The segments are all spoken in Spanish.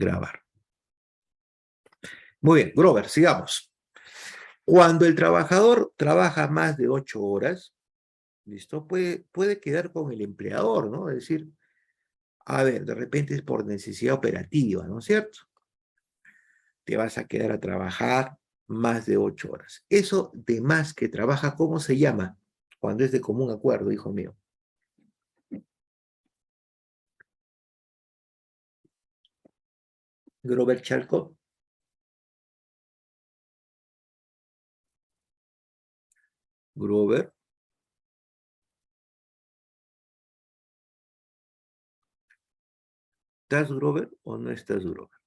grabar. Muy bien, Grover, sigamos. Cuando el trabajador trabaja más de 8 horas, ¿listo? Puede quedar con el empleador, ¿no? Es decir, a ver, de repente es por necesidad operativa, ¿no es cierto? Te vas a quedar a trabajar más de 8 horas. Eso de más que trabaja, ¿cómo se llama? Cuando es de común acuerdo, hijo mío. Grover Chalco. Grover. ¿Estás Grover o no estás Grover?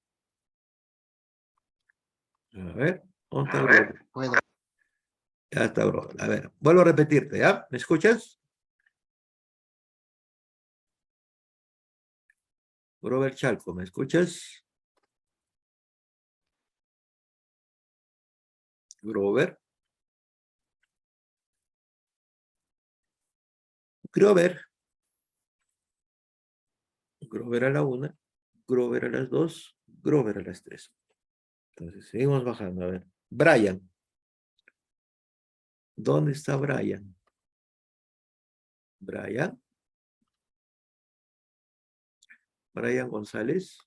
A ver, ¿dónde está Grover? Bueno. Ya está Grover. A ver, vuelvo a repetirte, ¿ya? ¿Me escuchas? Grover Chalco, ¿me escuchas? Grover. Grover. Grover a la 1, Grover a las 2, Grover a las 3. Entonces, seguimos bajando. A ver. Brian. ¿Dónde está Brian? Brian. Brian González.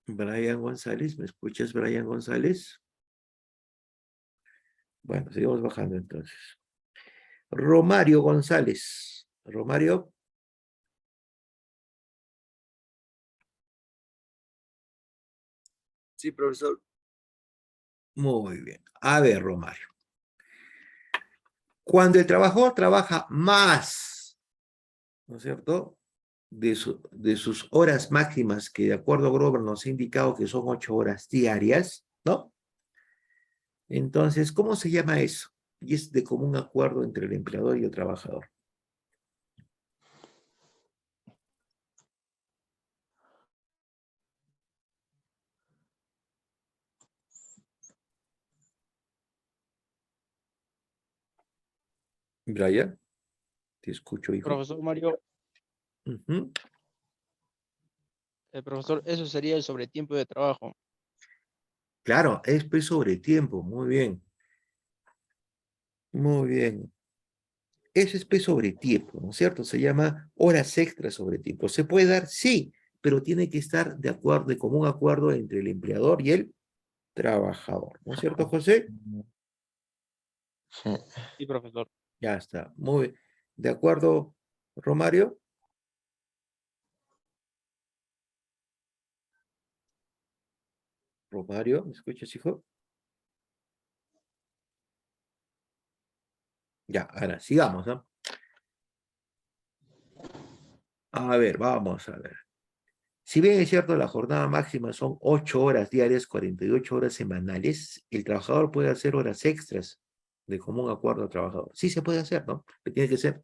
Brian González. ¿Me escuchas, Brian González? Bueno, seguimos bajando entonces. Romario González. Romario. Sí, profesor. Muy bien. A ver, Romario. Cuando el trabajador trabaja más, ¿no es cierto?, de sus horas máximas, que de acuerdo a Grover nos ha indicado que son 8 horas diarias, ¿no? Entonces, ¿cómo se llama eso? Y es de común acuerdo entre el empleador y el trabajador. Brian, te escucho, hijo. Profesor Mario, profesor, eso sería el sobretiempo de trabajo. Claro, es pues sobre tiempo, muy bien. Muy bien. Ese es pues sobre tiempo, ¿no es cierto? Se llama horas extras sobre tiempo. ¿Se puede dar? Sí, pero tiene que estar de acuerdo, de común acuerdo entre el empleador y el trabajador. ¿No es cierto, José? Sí. Sí, profesor. Ya está. Muy bien. ¿De acuerdo, Romario? Romario, ¿me escuchas, hijo? Ya, ahora sigamos, ¿no? A ver, vamos a ver. Si bien es cierto, la jornada máxima son 8 horas diarias, 48 horas semanales, el trabajador puede hacer horas extras de común acuerdo al trabajador. Sí se puede hacer, ¿no? Pero tiene que ser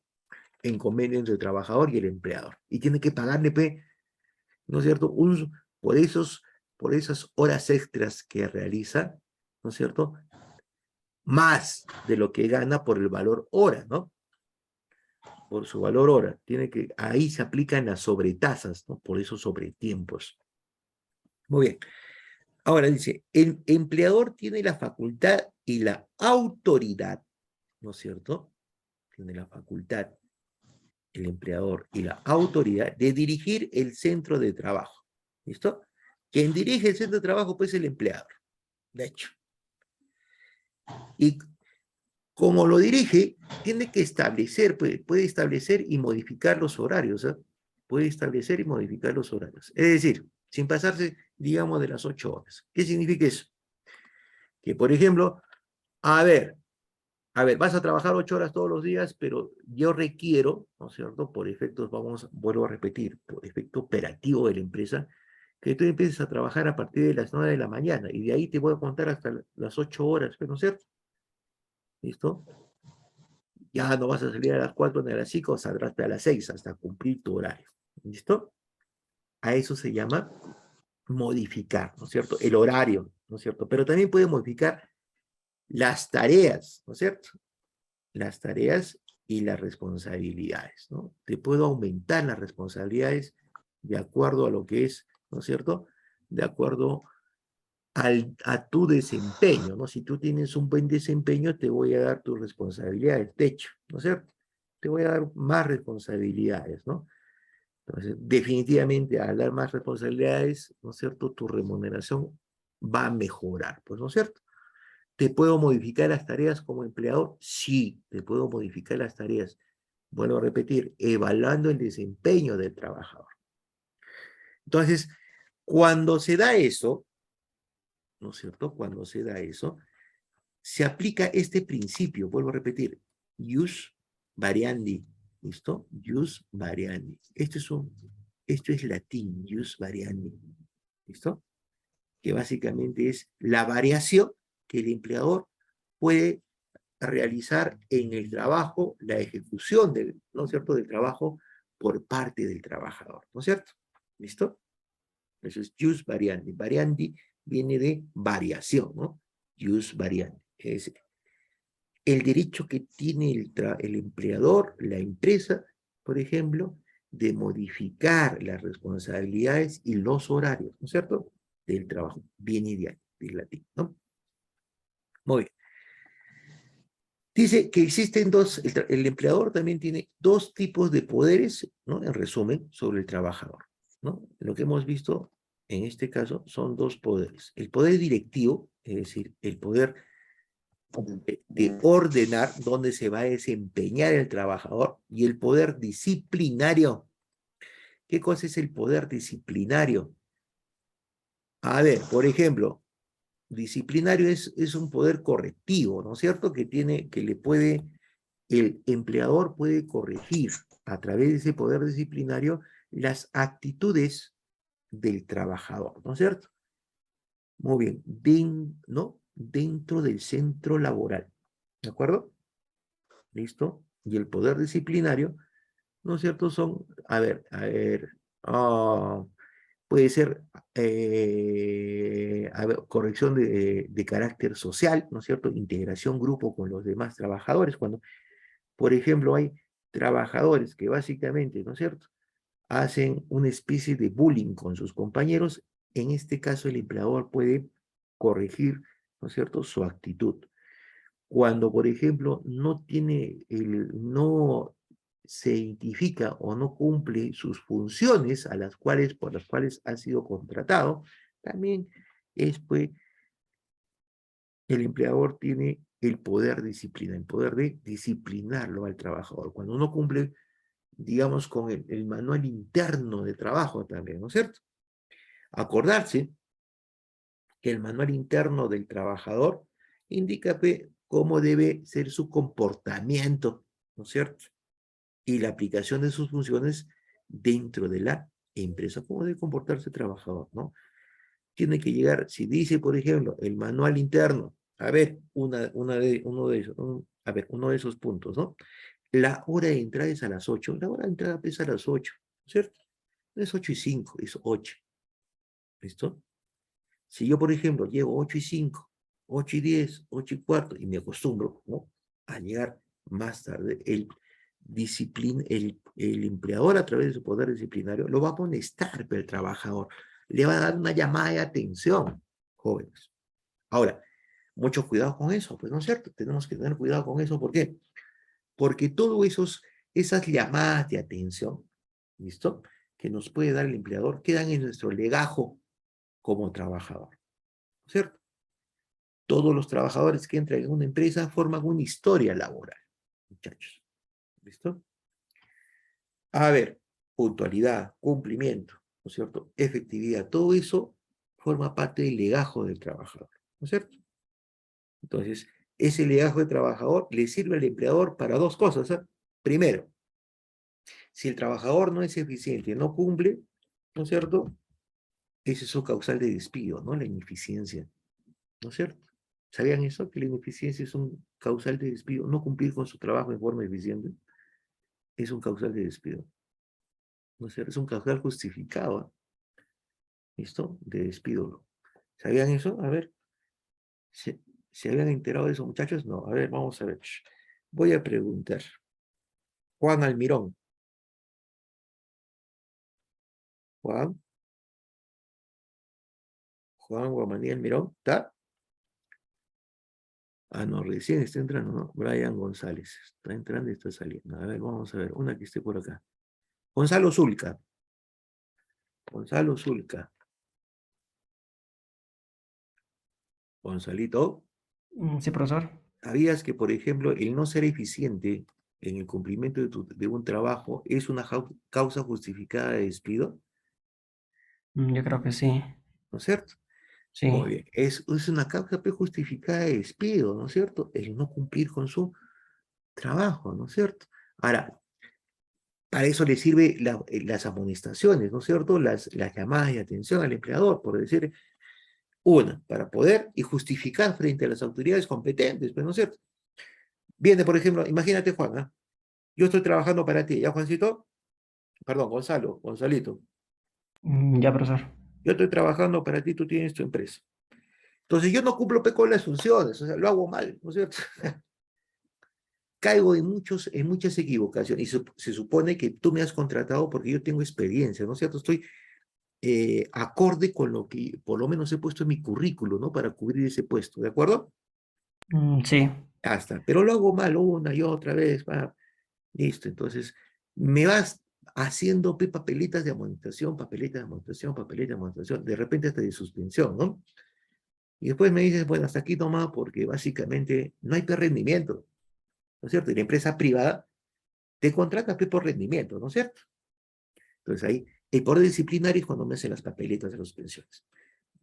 en convenio entre el trabajador y el empleador. Y tiene que pagarle, ¿no es cierto?, por esas horas extras que realiza, ¿no es cierto?, más de lo que gana por el valor hora, ¿no? Por su valor hora. Ahí se aplican las sobretasas, ¿no? Por esos sobretiempos. Muy bien. Ahora dice, el empleador tiene la facultad y la autoridad, ¿no es cierto? Tiene la facultad, el empleador y la autoridad de dirigir el centro de trabajo. ¿Listo? Quien dirige el centro de trabajo, pues, es el empleador, de hecho. Y como lo dirige, tiene que establecer, puede establecer y modificar los horarios, ¿eh? Puede establecer y modificar los horarios. Es decir, sin pasarse, digamos, de las 8 horas. ¿Qué significa eso? Que, por ejemplo, a ver, vas a trabajar 8 horas todos los días, pero yo requiero, ¿no es cierto?, por efectos, vuelvo a repetir, por efecto operativo de la empresa, que tú empieces a trabajar a partir de las 9 de la mañana, y de ahí te voy a contar hasta las 8 horas, ¿no es cierto? ¿Listo? Ya no vas a salir a las 4 ni a las 5, saldrás a las 6 hasta cumplir tu horario. ¿Listo? A eso se llama modificar, ¿no es cierto? El horario, ¿no es cierto? Pero también puede modificar las tareas, ¿no es cierto? Las tareas y las responsabilidades, ¿no? Te puedo aumentar las responsabilidades de acuerdo a lo que es, ¿no es cierto? De acuerdo a tu desempeño, ¿no? Si tú tienes un buen desempeño, te voy a dar tus responsabilidades, techo, ¿no es cierto? Te voy a dar más responsabilidades, ¿no? Entonces, definitivamente, al dar más responsabilidades, ¿no es cierto? Tu remuneración va a mejorar, pues, ¿no es cierto? ¿Te puedo modificar las tareas como empleador? Sí, te puedo modificar las tareas. Bueno, repetir, evaluando el desempeño del trabajador. Entonces, cuando se da eso, ¿no es cierto? Cuando se da eso, se aplica este principio, vuelvo a repetir, jus variandi, ¿listo? Jus variandi. Esto es latín, jus variandi, ¿listo? Que básicamente es la variación que el empleador puede realizar en el trabajo, la ejecución del, ¿no es cierto?, del trabajo por parte del trabajador, ¿no es cierto? ¿Listo? Eso es jus variandi. Variandi viene de variación, ¿no? Jus variandi. Es el derecho que tiene el empleador, la empresa, por ejemplo, de modificar las responsabilidades y los horarios, ¿no es cierto?, del trabajo. Viene de ahí, del latín, ¿no? Muy bien. Dice que existen el empleador también tiene dos tipos de poderes, ¿no? En resumen, sobre el trabajador, ¿no? Lo que hemos visto en este caso son dos poderes. El poder directivo, es decir, el poder de ordenar dónde se va a desempeñar el trabajador, y el poder disciplinario. ¿Qué cosa es el poder disciplinario? A ver, por ejemplo, disciplinario es un poder correctivo, ¿no es cierto? El empleador puede corregir a través de ese poder disciplinario las actitudes del trabajador, ¿no es cierto? Muy bien, ¿no? Dentro del centro laboral, ¿de acuerdo? ¿Listo? Y el poder disciplinario, ¿no es cierto? Ah, puede ser corrección de carácter social, ¿no es cierto? Integración grupo con los demás trabajadores. Cuando, por ejemplo, hay trabajadores que básicamente, ¿no es cierto?, hacen una especie de bullying con sus compañeros, en este caso el empleador puede corregir, ¿no es cierto?, su actitud. Cuando, por ejemplo, no se identifica o no cumple sus funciones por las cuales ha sido contratado, también pues, el empleador tiene el poder el poder de disciplinarlo al trabajador. Cuando uno cumple, digamos, con el manual interno de trabajo también, ¿no es cierto? Acordarse que el manual interno del trabajador indica cómo debe ser su comportamiento, ¿no es cierto? Y la aplicación de sus funciones dentro de la empresa, cómo debe comportarse el trabajador, ¿no? Tiene que llegar, si dice, por ejemplo, el manual interno, a ver, uno de esos puntos, ¿no? La hora de entrada es a las 8, la hora de entrada es a las 8, ¿cierto? No es 8:05, es 8, ¿listo? Si yo, por ejemplo, llego 8:05, 8:10, 8:15, y me acostumbro, ¿no?, a llegar más tarde, el empleador, a través de su poder disciplinario, lo va a amonestar el trabajador, le va a dar una llamada de atención, jóvenes. Ahora, mucho cuidado con eso, pues, ¿no es cierto? Tenemos que tener cuidado con eso. ¿Por qué? Porque esas llamadas de atención, ¿listo?, que nos puede dar el empleador, quedan en nuestro legajo como trabajador, ¿cierto? Todos los trabajadores que entran en una empresa forman una historia laboral, muchachos. ¿Listo? A ver, puntualidad, cumplimiento, ¿no es cierto?, efectividad, todo eso forma parte del legajo del trabajador, ¿no es cierto? Entonces, ese legajo del trabajador le sirve al empleador para dos cosas, ¿eh? Primero, si el trabajador no es eficiente, no cumple, ¿no es cierto?, ese es su causal de despido, ¿no?, la ineficiencia, ¿no es cierto? ¿Sabían eso? Que la ineficiencia es un causal de despido. No cumplir con su trabajo en forma eficiente es un causal de despido. ¿No es cierto? Es un causal justificado, ¿eh? ¿Listo? De despido. ¿Sabían eso? A ver, ¿se habían enterado de eso, muchachos? No, a ver, vamos a ver. Voy a preguntar. Juan Almirón. Juan Guamaní Almirón, ¿está? Ah, no, recién está entrando, ¿no? Brian González. Está entrando y está saliendo. A ver, vamos a ver. Una que esté por acá. Gonzalo Zulca. Gonzalo Zulca. Gonzalito, Sí, profesor. ¿sabías que, por ejemplo, el no ser eficiente en el cumplimiento de un trabajo es una causa justificada de despido? Yo creo que sí. ¿No es cierto? Sí. Muy bien. Es una causa justificada de despido, ¿no es cierto? El no cumplir con su trabajo, ¿no es cierto? Ahora, para eso le sirve las amonestaciones, ¿no es cierto? Las llamadas de atención al empleador, por decir una, para poder y justificar frente a las autoridades competentes, pues, ¿no es cierto? Viene, por ejemplo, imagínate, Juan, ¿eh? Yo estoy trabajando para ti, ¿ya, Juancito? Perdón, Gonzalito. Ya, profesor. Yo estoy trabajando para ti, tú tienes tu empresa. Entonces yo no cumplo con las funciones, o sea, lo hago mal, ¿no es cierto? Caigo en muchas equivocaciones y se supone que tú me has contratado porque yo tengo experiencia, ¿no es cierto? Estoy acorde con lo que por lo menos he puesto en mi currículo, ¿no? Para cubrir ese puesto, ¿de acuerdo? Sí. Hasta, pero lo hago mal una y otra vez, va, listo. Entonces, me vas haciendo papeletas de amonestación, papeletas de amonestación, papeletas de amonestación, de repente hasta de suspensión, ¿no? Y después me dices, bueno, hasta aquí nomás, porque básicamente no hay rendimiento, ¿no es cierto? Y la empresa privada te contrata por rendimiento, ¿no es cierto? Entonces ahí, el poder disciplinario es cuando me hacen las papeletas de suspensiones.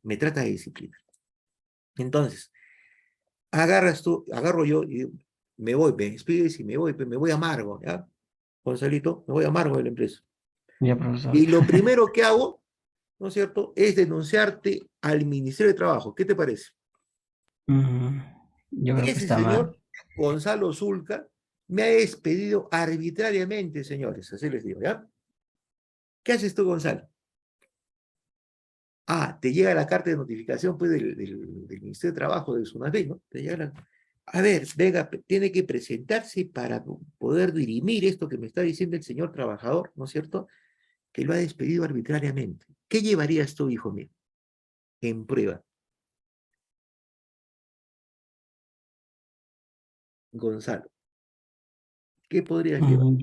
Me trata de disciplina. Entonces, agarro yo y me voy, me despides y me voy amargo, ¿ya? Gonzalito, me voy amargo de la empresa. Ya, profesor. Y lo primero que hago, ¿no es cierto?, es denunciarte al Ministerio de Trabajo. ¿Qué te parece? Yo creo que Ese está mal. señor, Gonzalo Zulca, me ha despedido arbitrariamente, señores, así les digo, ¿ya? ¿Qué haces tú, Gonzalo? Ah, te llega la carta de notificación, pues, del Ministerio de Trabajo, de SUNATEC, ¿no? Te llega a ver, venga, tiene que presentarse para poder dirimir esto que me está diciendo el señor trabajador, ¿no es cierto?, que lo ha despedido arbitrariamente. ¿Qué llevarías tú, hijo mío, en prueba? Gonzalo, ¿qué podrías llevar? Mm,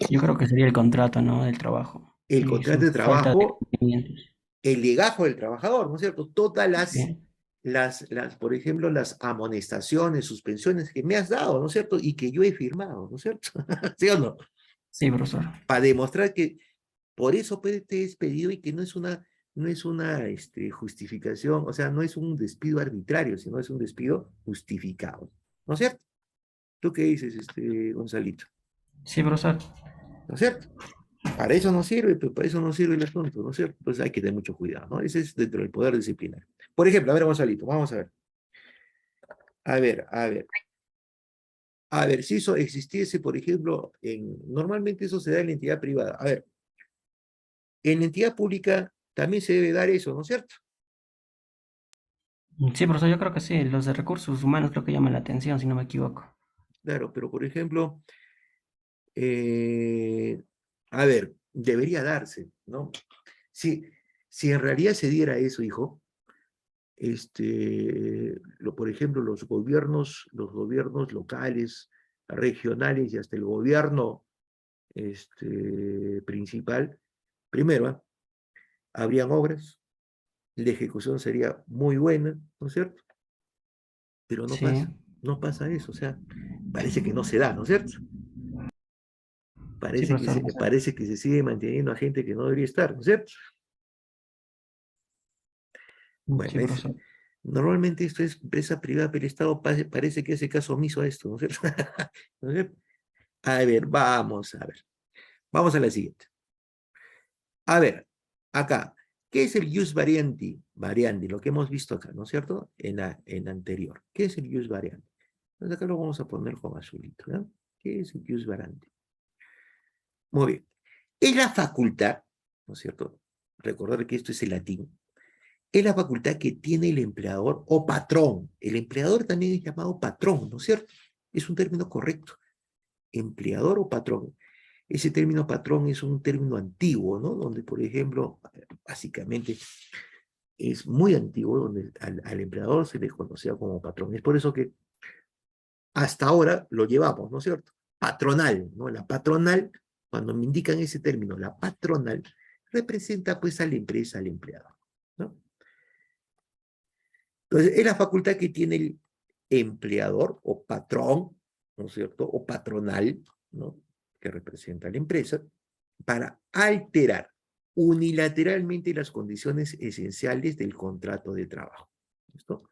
Yo creo que sería el contrato, ¿no? Del trabajo El y contrato su de falta de trabajo, cumplimientos. el legajo del trabajador, ¿no es cierto? Todas Sí, por ejemplo, las amonestaciones, suspensiones que me has dado, ¿no es cierto? Y que yo he firmado, ¿no es cierto? ¿Sí o no? sí, profesor. Para demostrar que por eso te he despedido y que no es una justificación, o sea, no es un despido arbitrario, sino es un despido justificado, ¿no es cierto? ¿Tú qué dices, Gonzalito? Sí, profesor. ¿No es cierto? Para eso no sirve, pues para eso no sirve el asunto, ¿no es cierto? Entonces hay que tener mucho cuidado, ¿no? Ese es dentro del poder disciplinario. Por ejemplo, a ver, Gonzalito, vamos a ver. A ver, a ver. A ver, si eso existiese, por ejemplo, normalmente eso se da en la entidad privada. A ver, en la entidad pública también se debe dar eso, ¿no es cierto? Sí, profesor, yo creo que sí. Los de recursos humanos creo que llaman la atención, si no me equivoco. Claro, pero por ejemplo, eh, a ver, debería darse, ¿no? Si, si en realidad se diera eso, hijo, por ejemplo, los gobiernos locales, regionales y hasta el gobierno principal, primero, habrían obras, la ejecución sería muy buena, ¿no es cierto? Pero Sí, no pasa eso, o sea, parece que no se da, ¿no es cierto? sí, profesor. Parece que se sigue manteniendo a gente que no debería estar, ¿no es cierto? Sí, Bueno, profesor. normalmente esto es empresa privada, pero el Estado parece que hace caso omiso a esto, ¿no es cierto? ¿No es cierto? A ver, vamos a ver. Vamos a la siguiente. A ver, acá, ¿qué es el jus variandi? Variandi, lo que hemos visto acá, ¿no es cierto? En la anterior. ¿Qué es el jus variandi? Entonces acá lo vamos a poner con azulito, ¿no? ¿Qué es el jus variandi? Muy bien. Es la facultad, ¿no es cierto? Recordar que esto es el latín. Es la facultad que tiene el empleador o patrón. El empleador también es llamado patrón, ¿no es cierto? Es un término correcto. empleador o patrón. Ese término patrón es un término antiguo, ¿no? Donde, por ejemplo, básicamente es muy antiguo, donde al empleador se le conocía como patrón. Es por eso que hasta ahora lo llevamos, ¿no es cierto? Patronal, ¿no? La patronal, cuando me indican ese término, la patronal, representa pues a la empresa, al empleador, ¿no? Entonces, es la facultad que tiene el empleador o patrón, ¿no es cierto? O patronal, ¿no? Que representa a la empresa, para alterar unilateralmente las condiciones esenciales del contrato de trabajo. ¿Listo?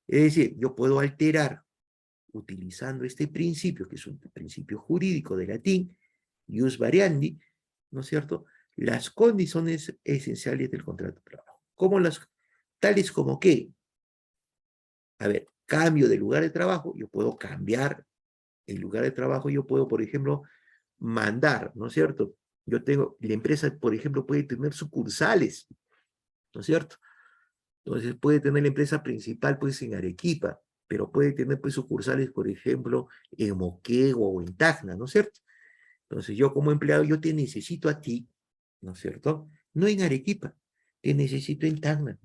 Es decir, yo puedo alterar utilizando este principio, que es un principio jurídico de latín, ius variandi, ¿no es cierto? Las condiciones esenciales del contrato de trabajo. Tales como que, a ver, cambio de lugar de trabajo, yo puedo cambiar el lugar de trabajo, yo puedo, por ejemplo, mandar, ¿no es cierto? La empresa, por ejemplo, puede tener sucursales, ¿no es cierto? Entonces puede tener la empresa principal pues en Arequipa, pero puede tener pues sucursales, por ejemplo, en Moquegua o en Tacna, ¿no es cierto? Entonces yo como empleado, yo te necesito a ti, ¿no es cierto? No en Arequipa, te necesito en Tacna,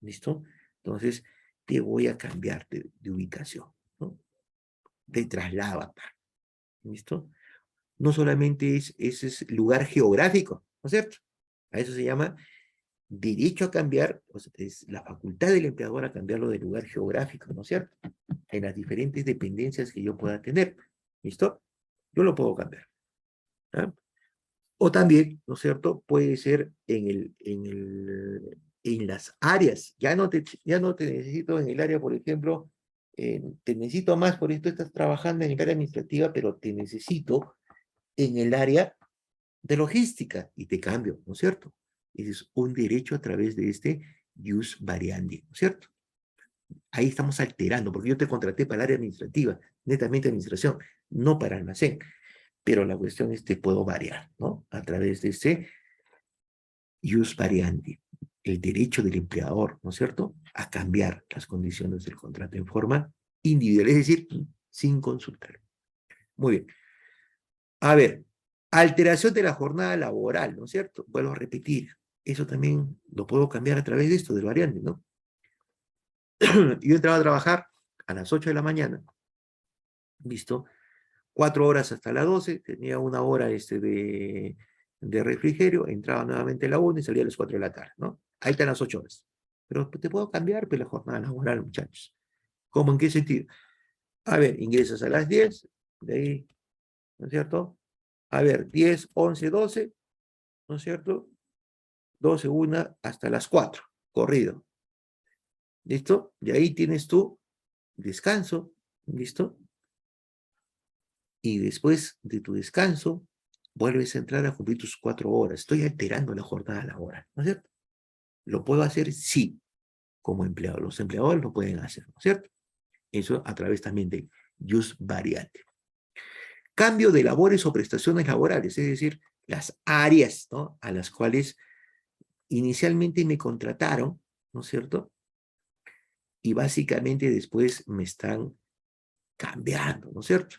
¿listo? Entonces te voy a cambiar de ubicación, ¿no? Te traslado acá, ¿listo? No solamente ese es lugar geográfico, ¿no es cierto? A eso se llama derecho a cambiar, o sea, es la facultad del empleador a cambiarlo de lugar geográfico, ¿no es cierto? En las diferentes dependencias que yo pueda tener, ¿listo? Yo lo puedo cambiar. ¿Ah? O también, ¿no es cierto? Puede ser en las áreas. Ya no te necesito en el área, por ejemplo, te necesito más, por esto estás trabajando en el área administrativa, pero te necesito en el área de logística y te cambio, ¿no es cierto? Ese es un derecho a través de este ius variandi, ¿no es cierto? Ahí estamos alterando, porque yo te contraté para el área administrativa, netamente administración, no para almacén, pero la cuestión es que puedo variar, ¿no? A través de este ius variandi, el derecho del empleador, ¿no es cierto?, a cambiar las condiciones del contrato en forma individual, es decir, sin consultar. Muy bien. A ver, alteración de la jornada laboral, ¿no es cierto? Vuelvo a repetir, eso también lo puedo cambiar a través de esto, del variante, ¿no? Yo entraba a trabajar a las 8 de la mañana, ¿listo? 4 horas hasta las 12, tenía una hora de refrigerio, entraba nuevamente a la 1 y salía a las 4 de la tarde, ¿no? Ahí están las 8 horas. Pero te puedo cambiar pues, la jornada laboral, muchachos. ¿Cómo? ¿En qué sentido? A ver, ingresas a las 10, de ahí, ¿no es cierto? A ver, 10, 11, 12, ¿no es cierto? 12, 1 hasta las 4, corrido. ¿Listo? Y ahí tienes tu descanso, ¿listo? Y después de tu descanso, vuelves a entrar a cumplir tus 4 horas. Estoy alterando la jornada laboral, ¿no es cierto? ¿Lo puedo hacer? Sí, como empleado. Los empleadores lo pueden hacer, ¿no es cierto? Eso a través también de jus variante. Cambio de labores o prestaciones laborales, es decir, las áreas, ¿no?, a las cuales inicialmente me contrataron, ¿no es cierto? Y básicamente después me están cambiando, ¿no es cierto?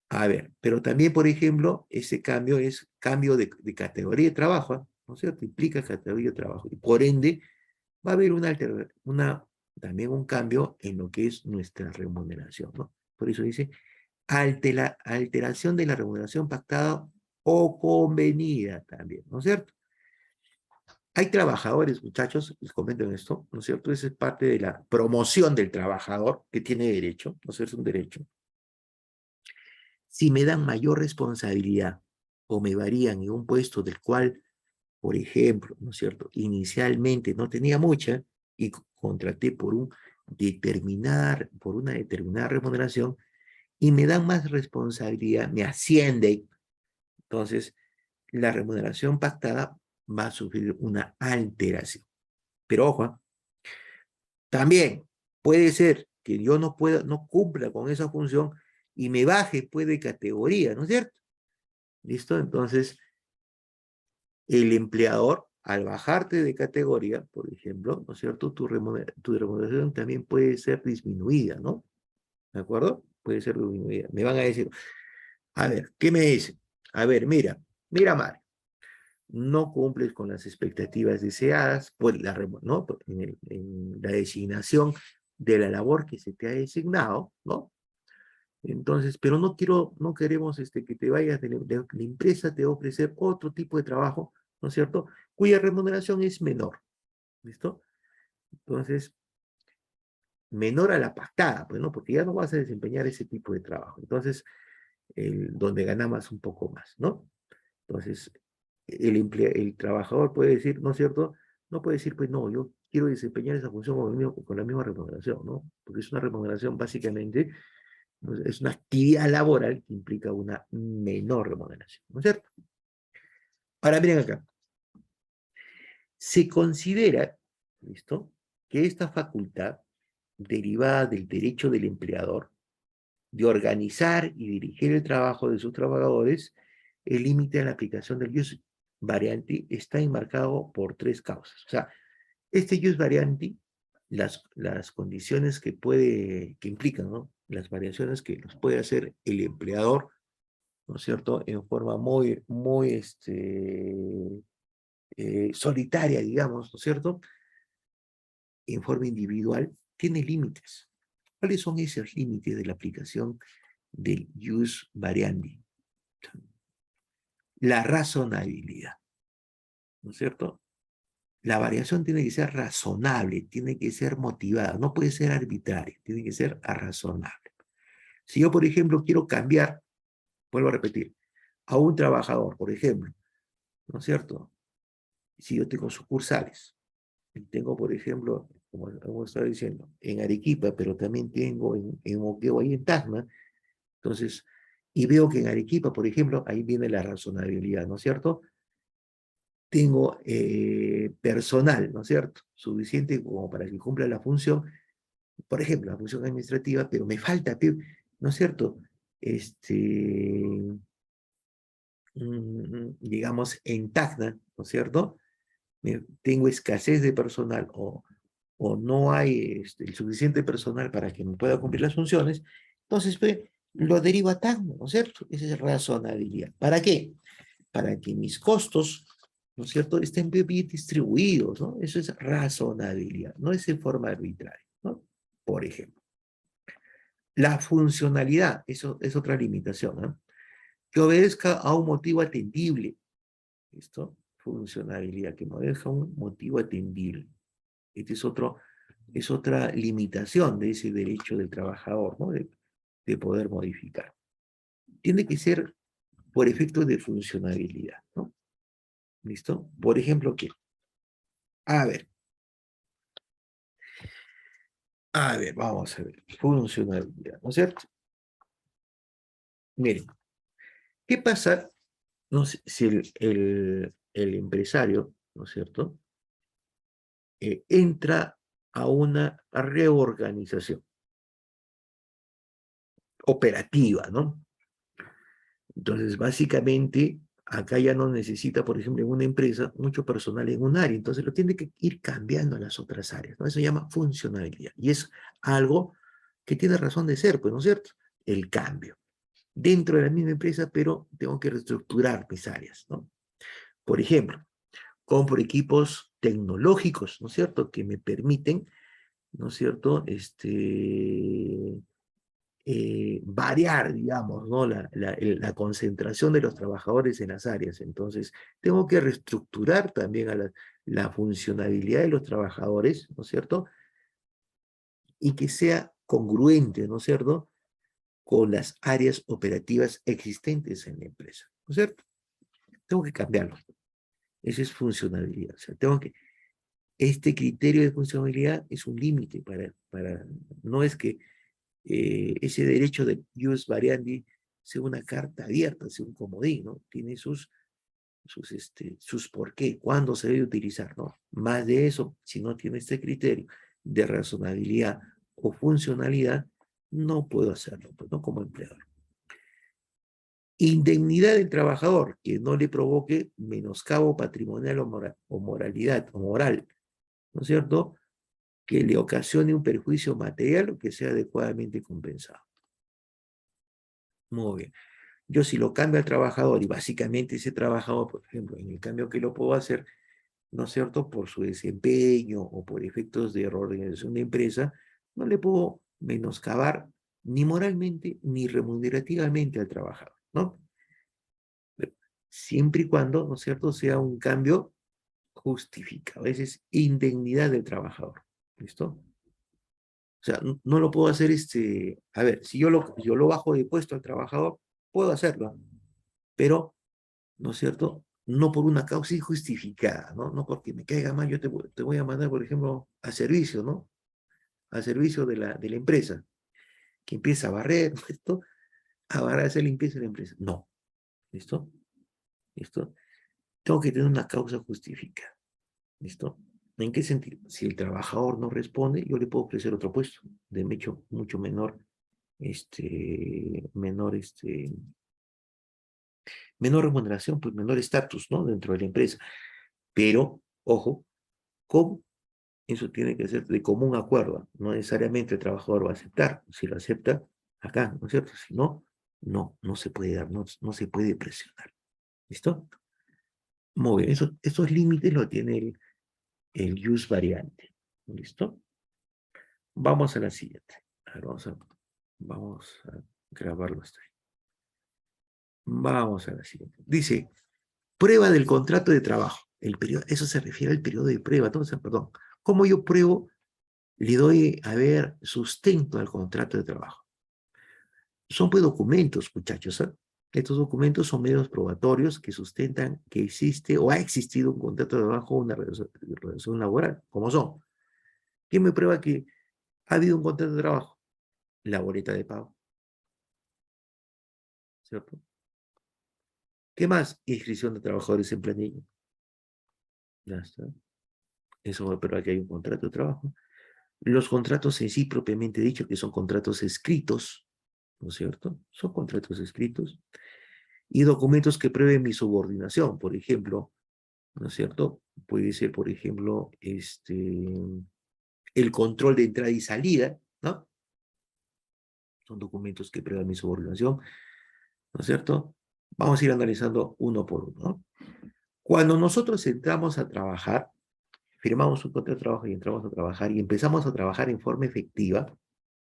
A ver, pero también, por ejemplo, ese cambio es cambio de categoría de trabajo, ¿no es cierto? Implica categoría de trabajo. Y por ende, va a haber también un cambio en lo que es nuestra remuneración, ¿no? Por eso dice, alteración de la remuneración pactada o convenida también, ¿no es cierto? Hay trabajadores, muchachos, les comento en esto, ¿no es cierto? Esa es parte de la promoción del trabajador que tiene derecho, ¿no es cierto? Es un derecho. Si me dan mayor responsabilidad o me varían en un puesto del cual, por ejemplo, ¿no es cierto?, inicialmente no tenía mucha y contraté por una determinada remuneración y me dan más responsabilidad, me asciende, entonces la remuneración pactada va a sufrir una alteración. Pero ojo, también puede ser que yo no cumpla con esa función y me baje pues de categoría, ¿no es cierto? ¿Listo? Entonces, el empleador, al bajarte de categoría, por ejemplo, ¿no es cierto? Tu remuneración también puede ser disminuida, ¿no? ¿De acuerdo? puede ser de unanimidad. Me van a decir, a ver, ¿qué me dicen? A ver, mira, Mario, no cumples con las expectativas deseadas, pues ¿no? En la designación de la labor que se te ha designado, ¿no? Entonces, pero no queremos que te vayas la empresa te va a ofrecer otro tipo de trabajo, ¿no es cierto? Cuya remuneración es menor, ¿listo? Entonces, menor a la pactada, pues, ¿no? Porque ya no vas a desempeñar ese tipo de trabajo. Entonces, donde ganabas un poco más, ¿no? Entonces, el trabajador puede decir, ¿no es cierto? No puede decir, pues no, yo quiero desempeñar esa función con la misma remuneración, ¿no? Porque es una remuneración básicamente, ¿no? Es una actividad laboral que implica una menor remuneración, ¿no es cierto? Ahora miren acá. Se considera, ¿listo? Que esta facultad, derivada del derecho del empleador, de organizar y dirigir el trabajo de sus trabajadores, el límite a la aplicación del jus variandi está enmarcado por tres causas. O sea, este jus variandi, las condiciones que implican, ¿no? Las variaciones que los puede hacer el empleador, ¿no es cierto? En forma muy solitaria, digamos, ¿no es cierto? En forma individual, tiene límites. ¿Cuáles son esos límites de la aplicación del jus variandi? La razonabilidad, ¿no es cierto? La variación tiene que ser razonable, tiene que ser motivada, no puede ser arbitraria, tiene que ser razonable. Si yo, por ejemplo, quiero cambiar, vuelvo a repetir, a un trabajador, por ejemplo, ¿no es cierto? Si yo tengo sucursales, y tengo, por ejemplo, como estaba diciendo, en Arequipa, pero también tengo en Moquegua y en Tacna, entonces, y veo que en Arequipa, por ejemplo, ahí viene la razonabilidad, ¿no es cierto? Tengo personal, ¿no es cierto? Suficiente como para que cumpla la función, por ejemplo, la función administrativa, pero me falta, ¿no es cierto? Digamos, en Tacna, ¿no es cierto? Tengo escasez de personal o no hay el suficiente personal para que me pueda cumplir las funciones, entonces pues, lo derivo a Tacna, ¿no es cierto? Esa es razonabilidad. ¿Para qué? Para que mis costos, ¿no es cierto?, estén bien distribuidos, ¿no? Eso es razonabilidad, no es en forma arbitraria, ¿no? Por ejemplo. La funcionalidad, eso es otra limitación, ¿no? Que obedezca a un motivo atendible, ¿listo? Funcionalidad, que obedezca a un motivo atendible. Este es otra limitación de ese derecho del trabajador, ¿no? De poder modificar. Tiene que ser por efecto de funcionabilidad, ¿no? ¿Listo? Por ejemplo, ¿qué? A ver, vamos a ver. Funcionalidad, ¿no es cierto? Miren, ¿qué pasa, no sé, si el empresario, ¿no es cierto?, entra a una reorganización operativa, ¿no? Entonces, básicamente, acá ya no necesita, por ejemplo, en una empresa, mucho personal en un área, entonces lo tiene que ir cambiando a las otras áreas, ¿no? Eso se llama funcionalidad, y es algo que tiene razón de ser, pues, ¿no es cierto? El cambio. Dentro de la misma empresa, pero tengo que reestructurar mis áreas, ¿no? Por ejemplo, compro equipos tecnológicos, ¿no es cierto?, que me permiten, ¿no es cierto?, variar, digamos, ¿no?, la concentración de los trabajadores en las áreas. Entonces, tengo que reestructurar también a la funcionalidad de los trabajadores, ¿no es cierto?, y que sea congruente, ¿no es cierto?, con las áreas operativas existentes en la empresa, ¿no es cierto? Tengo que cambiarlo. Esa es funcionalidad. O sea, este criterio de funcionalidad es un límite no es que ese derecho de jus variandi sea una carta abierta, sea un comodín, ¿no? Tiene sus por qué, cuándo se debe utilizar, ¿no? Más de eso, si no tiene este criterio de razonabilidad o funcionalidad, no puedo hacerlo, pues, ¿no? Como empleador. Indemnidad del trabajador que no le provoque menoscabo patrimonial o moralidad, o moral, ¿no es cierto?, que le ocasione un perjuicio material o que sea adecuadamente compensado. Muy bien. Yo si lo cambio al trabajador y básicamente ese trabajador, por ejemplo, en el cambio que lo puedo hacer, ¿no es cierto?, por su desempeño o por efectos de reorganización de empresa, no le puedo menoscabar ni moralmente ni remunerativamente al trabajador, ¿no? Siempre y cuando, ¿no es cierto?, sea un cambio justificado. Esa es indignidad del trabajador. ¿Listo? O sea, no lo puedo hacer, a ver, si yo lo bajo de puesto al trabajador, puedo hacerlo, pero, ¿no es cierto?, no por una causa injustificada, ¿no? No porque me caiga mal, yo te voy a mandar, por ejemplo, a servicio, ¿no? Al servicio de la empresa, que empieza a barrer, ¿no? Esto, a barrer, a hacer limpieza de la empresa. No, ¿listo? ¿Listo? Tengo que tener una causa justificada. ¿Listo? ¿En qué sentido? Si el trabajador no responde, yo le puedo ofrecer otro puesto, de hecho, mucho menor, menor, menor remuneración, pues menor estatus, ¿no? Dentro de la empresa. Pero, ojo, ¿cómo? Eso tiene que ser de común acuerdo. No necesariamente el trabajador va a aceptar. Si lo acepta, acá, ¿no es cierto? Si no, no se puede dar, no se puede presionar. ¿Listo? Muy bien. Esos límites lo tiene el jus variante. ¿Listo? Vamos a la siguiente. A ver, vamos a grabarlo hasta ahí. Vamos a la siguiente. Dice, prueba del contrato de trabajo. El periodo, eso se refiere al periodo de prueba. Entonces, perdón, ¿cómo yo pruebo? Le doy, a ver, sustento al contrato de trabajo. Son pues documentos, muchachos, ¿eh? Estos documentos son medios probatorios que sustentan que existe o ha existido un contrato de trabajo o una relación laboral. ¿Cómo son? ¿Quién me prueba que ha habido un contrato de trabajo? La boleta de pago, ¿cierto? ¿Qué más? Inscripción de trabajadores en planilla. Ya está. Eso va a probar que hay un contrato de trabajo. Los contratos en sí, propiamente dicho, que son contratos escritos, ¿no es cierto? Son contratos escritos. Y documentos que prueben mi subordinación, por ejemplo, ¿no es cierto? Puede ser, por ejemplo, el control de entrada y salida, ¿no? Son documentos que prueban mi subordinación, ¿no es cierto? Vamos a ir analizando uno por uno, ¿no? Cuando nosotros entramos a trabajar, firmamos un contrato de trabajo y entramos a trabajar y empezamos a trabajar en forma efectiva,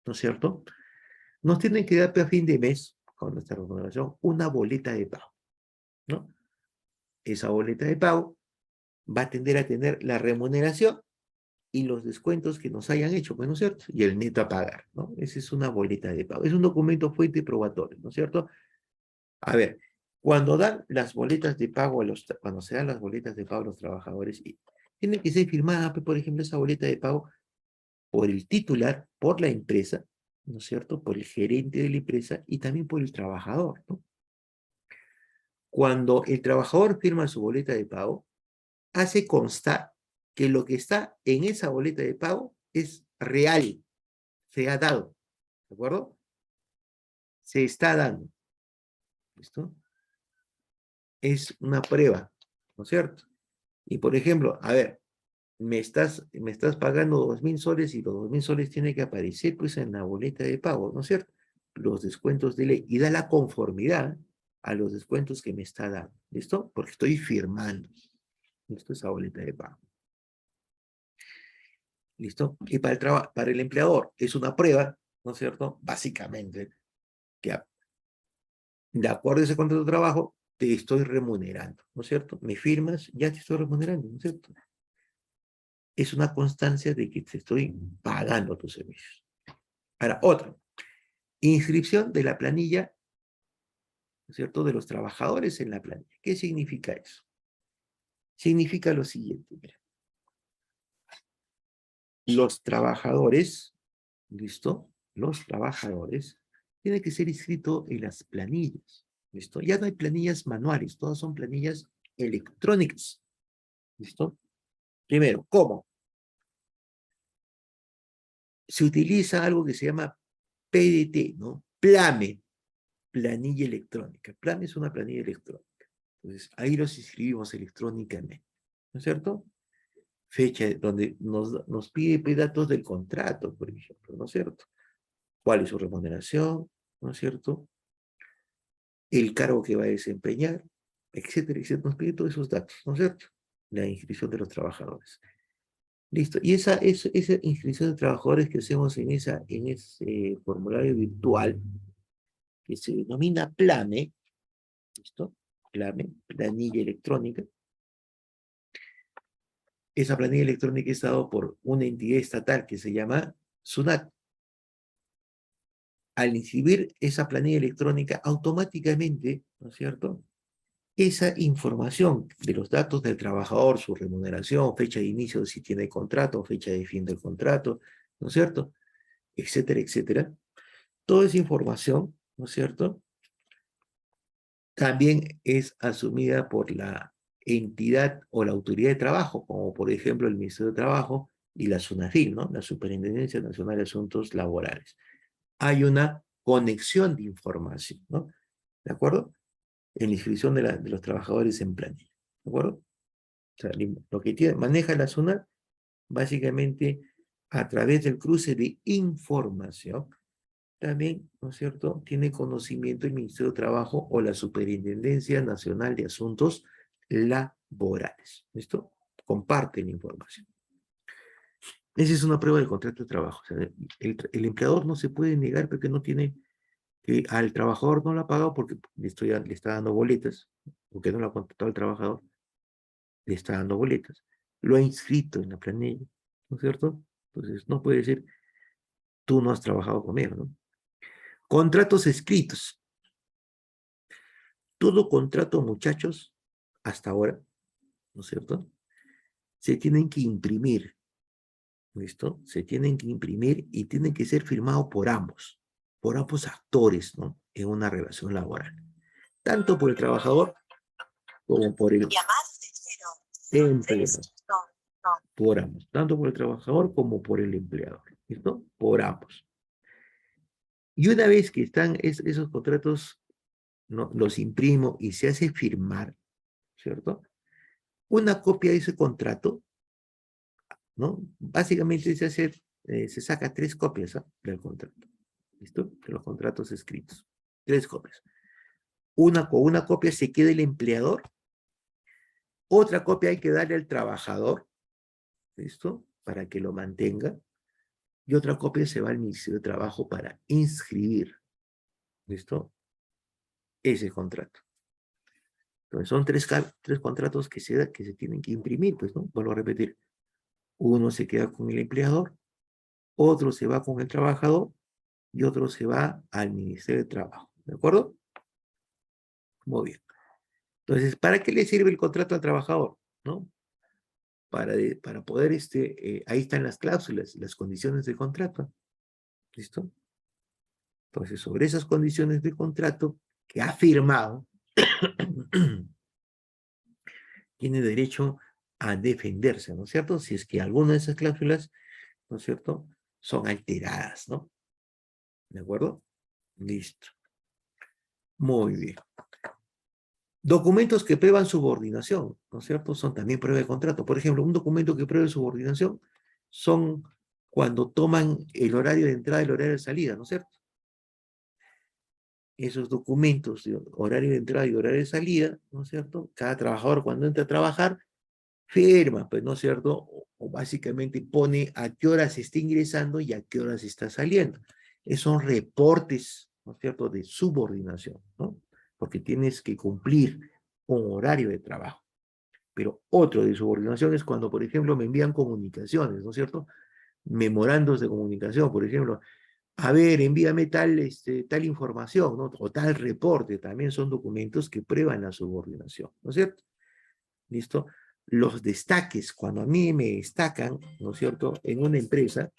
¿no es cierto? Nos tienen que dar a fin de mes, con nuestra remuneración, una boleta de pago, ¿no? Esa boleta de pago va a tender a tener la remuneración y los descuentos que nos hayan hecho, pues, ¿no es cierto? Y el neto a pagar, ¿no? Esa es una boleta de pago. Es un documento fuente probatorio, ¿no es cierto? A ver, cuando dan las boletas de pago cuando se dan las boletas de pago a los trabajadores, tiene que ser firmada, pues, por ejemplo, esa boleta de pago por el titular, por la empresa, ¿no es cierto? Por el gerente de la empresa y también por el trabajador, ¿no? Cuando el trabajador firma su boleta de pago, hace constar que lo que está en esa boleta de pago es real, se ha dado, ¿de acuerdo? Se está dando, ¿listo? Es una prueba, ¿no es cierto? Y por ejemplo, a ver, me estás pagando 2.000 soles y los 2.000 soles tienen que aparecer pues en la boleta de pago, ¿no es cierto? Los descuentos de ley y da la conformidad a los descuentos que me está dando, ¿listo? Porque estoy firmando, ¿listo? Esa boleta de pago. ¿Listo? Y para el empleador es una prueba, ¿no es cierto? Básicamente, que de acuerdo a ese contrato de trabajo, te estoy remunerando, ¿no es cierto? Me firmas, ya te estoy remunerando, ¿no es cierto? Es una constancia de que te estoy pagando tus servicios. Ahora, otra, inscripción de la planilla, ¿no es cierto?, de los trabajadores en la planilla. ¿Qué significa eso? Significa lo siguiente, mira. Los trabajadores, ¿listo? Los trabajadores tienen que ser inscritos en las planillas, ¿listo? Ya no hay planillas manuales, todas son planillas electrónicas, ¿listo? Primero, ¿cómo? Se utiliza algo que se llama PDT, ¿no? PLAME, planilla electrónica. PLAME es una planilla electrónica. Entonces, ahí los inscribimos electrónicamente, ¿no es cierto? Fecha donde nos pide datos del contrato, por ejemplo, ¿no es cierto? ¿Cuál es su remuneración? ¿No es cierto? el cargo que va a desempeñar, etcétera, etcétera. Nos pide todos esos datos, ¿no es cierto? La inscripción de los trabajadores. Listo. Y esa inscripción de trabajadores que hacemos en ese formulario virtual, que se denomina PLAME, ¿listo? PLAME, planilla electrónica. Esa planilla electrónica es dada por una entidad estatal que se llama SUNAT. Al inscribir esa planilla electrónica, automáticamente, ¿no es cierto?, esa información de los datos del trabajador, su remuneración, fecha de inicio si tiene contrato, fecha de fin del contrato, ¿no es cierto?, etcétera, etcétera. Toda esa información, ¿no es cierto?, también es asumida por la entidad o la autoridad de trabajo, como por ejemplo el Ministerio de Trabajo y la SUNAFIL, ¿no?, la Superintendencia Nacional de Asuntos Laborales. Hay una conexión de información, ¿no? ¿De acuerdo? En la inscripción de los trabajadores en planilla, ¿de acuerdo? O sea, lo que maneja la SUNAT, básicamente, a través del cruce de información, también, ¿no es cierto?, tiene conocimiento el Ministerio de Trabajo o la Superintendencia Nacional de Asuntos Laborales. ¿Listo? Comparten información. Esa es una prueba del contrato de trabajo. O sea, el empleador no se puede negar porque no tiene, que al trabajador no lo ha pagado porque le está dando boletas, porque no lo ha contratado al trabajador, le está dando boletas, lo ha inscrito en la planilla, ¿no es cierto? Entonces, no puede decir, tú no has trabajado conmigo, ¿no? Contratos escritos. Todo contrato, muchachos, hasta ahora, ¿no es cierto?, se tienen que imprimir, ¿listo? Se tienen que imprimir y tienen que ser firmados por ambos actores, ¿no?, en una relación laboral. Tanto por el trabajador como por el empleador. Por ambos. Tanto por el trabajador como por el empleador. ¿Listo? Por ambos. Y una vez que están esos contratos, ¿no?, los imprimo y se hace firmar, ¿cierto?, una copia de ese contrato, ¿no?, básicamente se saca 3 copias, ¿ah?, del contrato. ¿Listo? De los contratos escritos. 3 copias. Con una copia se queda el empleador, otra copia hay que darle al trabajador, ¿listo?, para que lo mantenga, y otra copia se va al Ministerio de Trabajo para inscribir, ¿listo?, ese contrato. Entonces son tres contratos que se tienen que imprimir, pues, ¿no? Vuelvo a repetir. Uno se queda con el empleador, otro se va con el trabajador y otro se va al Ministerio de Trabajo. ¿De acuerdo? Muy bien. Entonces, ¿para qué le sirve el contrato al trabajador? ¿No? Para poder, ahí están las cláusulas, las condiciones de contrato. ¿Listo? Entonces, sobre esas condiciones de contrato que ha firmado, tiene derecho a defenderse, ¿no es cierto? Si es que alguna de esas cláusulas, ¿no es cierto?, son alteradas, ¿no? ¿De acuerdo? Listo. Muy bien. Documentos que prueban subordinación, ¿no es cierto?, son también prueba de contrato. Por ejemplo, un documento que pruebe subordinación son cuando toman el horario de entrada y el horario de salida, ¿no es cierto? Esos documentos de horario de entrada y horario de salida, ¿no es cierto?, cada trabajador cuando entra a trabajar firma, pues, ¿no es cierto?, o básicamente pone a qué horas está ingresando y a qué horas está saliendo. Esos son reportes, ¿no es cierto?, de subordinación, ¿no? Porque tienes que cumplir un horario de trabajo. Pero otro de subordinación es cuando, por ejemplo, me envían comunicaciones, ¿no es cierto?, memorandos de comunicación, por ejemplo, a ver, envíame tal información, ¿no?, o tal reporte, también son documentos que prueban la subordinación, ¿no es cierto? ¿Listo? Los destaques, cuando a mí me destacan, ¿no es cierto?, en una empresa,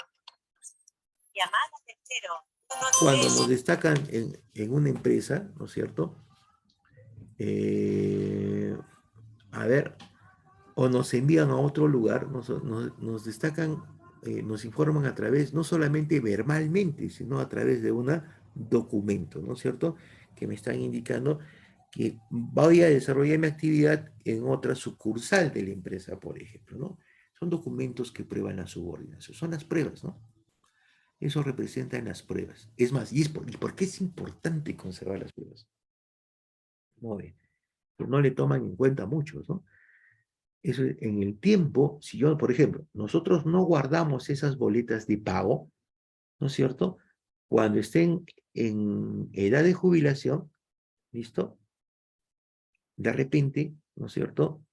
cuando nos destacan en una empresa, ¿no es cierto?, a ver, o nos envían a otro lugar, nos destacan, nos informan a través, no solamente verbalmente, sino a través de un documento, ¿no es cierto?, que me están indicando que voy a desarrollar mi actividad en otra sucursal de la empresa, por ejemplo, ¿no? Son documentos que prueban la subordinación, son las pruebas, ¿no? Eso representan las pruebas. Es más, ¿y por qué es importante conservar las pruebas? Muy bien. Pero no le toman en cuenta muchos, ¿no? Eso en el tiempo, si yo, por ejemplo, nosotros no guardamos esas boletas de pago, ¿no es cierto? Cuando estén en edad de jubilación, ¿listo? De repente, ¿no es cierto?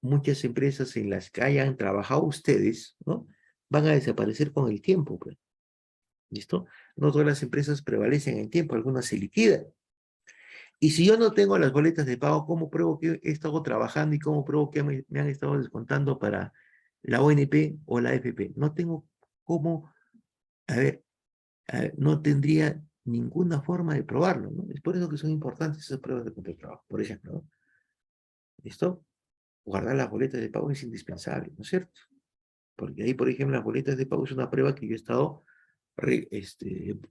Muchas empresas en las que hayan trabajado ustedes, ¿no? Van a desaparecer con el tiempo, pues. ¿Listo? No todas las empresas prevalecen en el tiempo, algunas se liquidan. Y si yo no tengo las boletas de pago, ¿cómo pruebo que he estado trabajando y cómo pruebo que me han estado descontando para la ONP o la AFP? No tengo cómo, a ver, no tendría ninguna forma de probarlo, ¿no? Es por eso que son importantes esas pruebas de control de trabajo, por ejemplo, ¿no? ¿Listo? Guardar las boletas de pago es indispensable, ¿no es cierto? Porque ahí, por ejemplo, las boletas de pago es una prueba que yo he estado,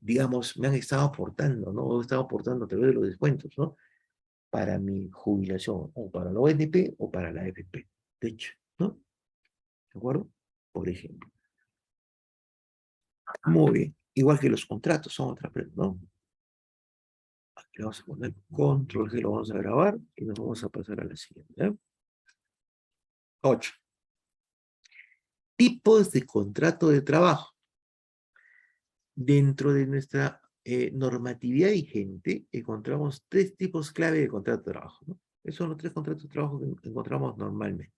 digamos, me han estado aportando, ¿no? O he estado aportando a través de los descuentos, ¿no? Para mi jubilación, o para la ONP o para la AFP. De hecho, ¿no? ¿De acuerdo? Por ejemplo. Muy bien. Igual que los contratos son otra prueba, ¿no? Aquí le vamos a poner control G, lo vamos a grabar y nos vamos a pasar a la siguiente. ¿Eh? 8. Tipos de contrato de trabajo. Dentro de nuestra normatividad vigente, encontramos 3 tipos clave de contrato de trabajo, ¿no? Esos son los 3 contratos de trabajo que encontramos normalmente.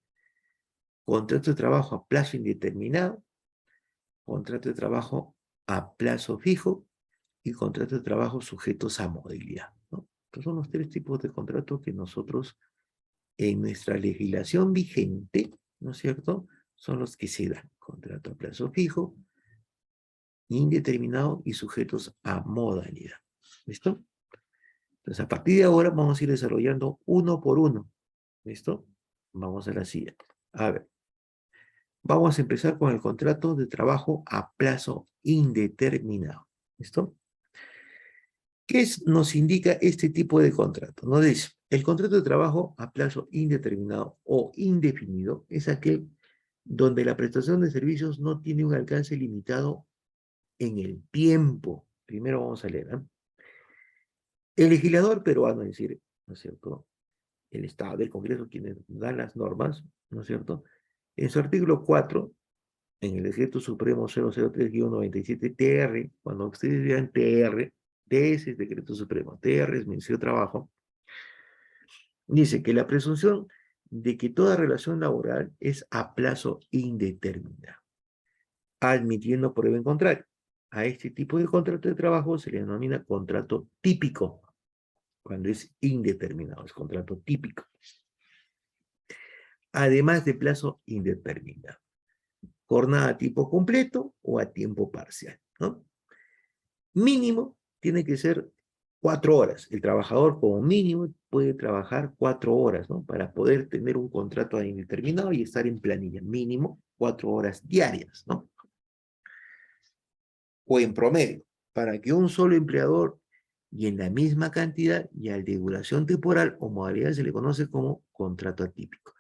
Contrato de trabajo a plazo indeterminado, contrato de trabajo a plazo fijo y contrato de trabajo sujetos a modalidad, ¿no? Estos son los 3 tipos de contratos que nosotros en nuestra legislación vigente, ¿no es cierto?, son los que se dan. Contrato a plazo fijo, indeterminado y sujetos a modalidad. ¿Listo? Entonces, a partir de ahora vamos a ir desarrollando uno por uno. ¿Listo? Vamos a la siguiente. A ver. Vamos a empezar con el contrato de trabajo a plazo indeterminado. ¿Listo? ¿Qué nos indica este tipo de contrato? Nos dice, el contrato de trabajo a plazo indeterminado o indefinido es aquel donde la prestación de servicios no tiene un alcance limitado en el tiempo. Primero vamos a leer. El legislador peruano, es decir, ¿no es cierto?, el Estado, el Congreso, quienes dan las normas, ¿no es cierto?, en su artículo 4, en el Decreto Supremo 003-97 TR, cuando ustedes vean TR, de ese es Decreto Supremo, TR es Ministerio de Trabajo, dice que la presunción de que toda relación laboral es a plazo indeterminado, admitiendo prueba en contrario. A este tipo de contrato de trabajo se le denomina contrato típico, cuando es indeterminado, es contrato típico. Además de plazo indeterminado. Jornada a tiempo completo o a tiempo parcial, ¿no? Mínimo tiene que ser 4 horas. El trabajador como mínimo puede trabajar 4 horas, ¿no? Para poder tener un contrato indeterminado y estar en planilla. Mínimo 4 horas diarias, ¿no? O en promedio, para que un solo empleador y en la misma cantidad y al de duración temporal o modalidad se le conoce como contrato atípico.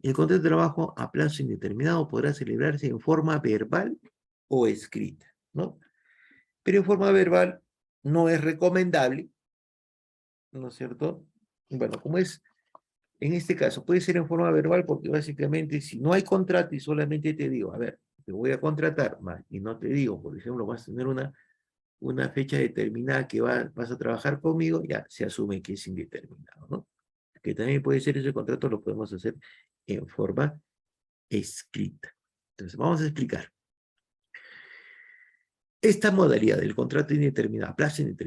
El contrato de trabajo a plazo indeterminado podrá celebrarse en forma verbal o escrita, ¿no? Pero en forma verbal no es recomendable, ¿no es cierto? Bueno, como es en este caso, puede ser en forma verbal porque básicamente si no hay contrato y solamente te digo, a ver, te voy a contratar más y no te digo, por ejemplo, vas a tener una fecha determinada que vas a trabajar conmigo, ya se asume que es indeterminado, ¿no? Que también puede ser ese contrato, lo podemos hacer en forma escrita. Entonces, vamos a explicar. Esta modalidad del contrato indeterminado, a plazo indeterminado,